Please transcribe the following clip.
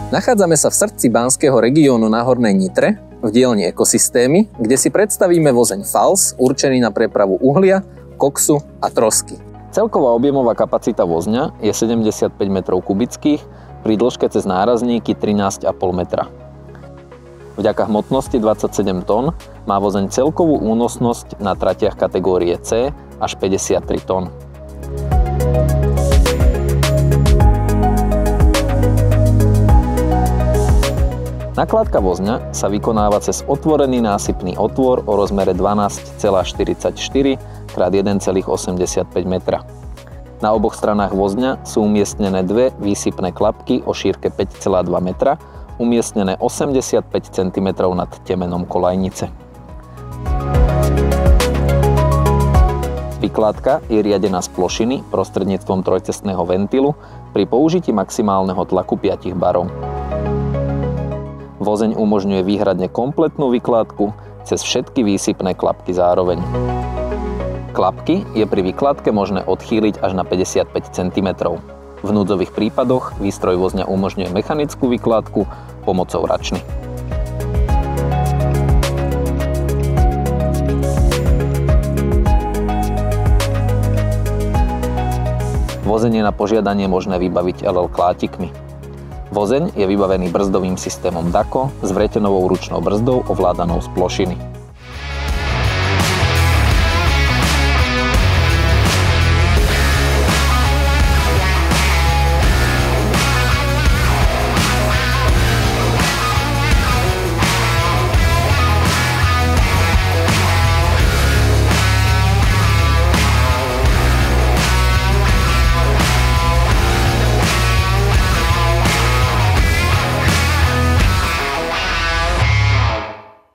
Nachádzame sa v srdci banského regiónu na Hornej Nitre, v dielni Ekosystémy, kde si predstavíme vozeň Fals, určený na prepravu uhlia, koksu a trosky. Celková objemová kapacita vozňa je 75 metrov kubických, pri dĺžke cez nárazníky 13,5 metra. Vďaka hmotnosti 27 tón má vozeň celkovú únosnosť na tratiach kategórie C až 53 tón. Nakladka vozňa sa vykonáva cez otvorený násypný otvor o rozmere 12,44 x 1,85 metra. Na oboch stranách vozňa sú umiestnené dve výsypné klapky o šírke 5,2 metra, umiestnené 85 cm nad temenom kolajnice. Vykládka je riadená z plošiny prostredníctvom trojcestného ventilu pri použití maximálneho tlaku 5 barov. Vozeň umožňuje výhradne kompletnú vykládku cez všetky výsypné klapky zároveň. Klapky je pri vykládke možné odchýliť až na 55 cm. V núdzových prípadoch výstroj vozňa umožňuje mechanickú vykládku pomocou račny. Vozeň je na požiadanie možné vybaviť LL klátikmi. Vozeň je vybavený brzdovým systémom DACO s vretenovou ručnou brzdou ovládanou z plošiny.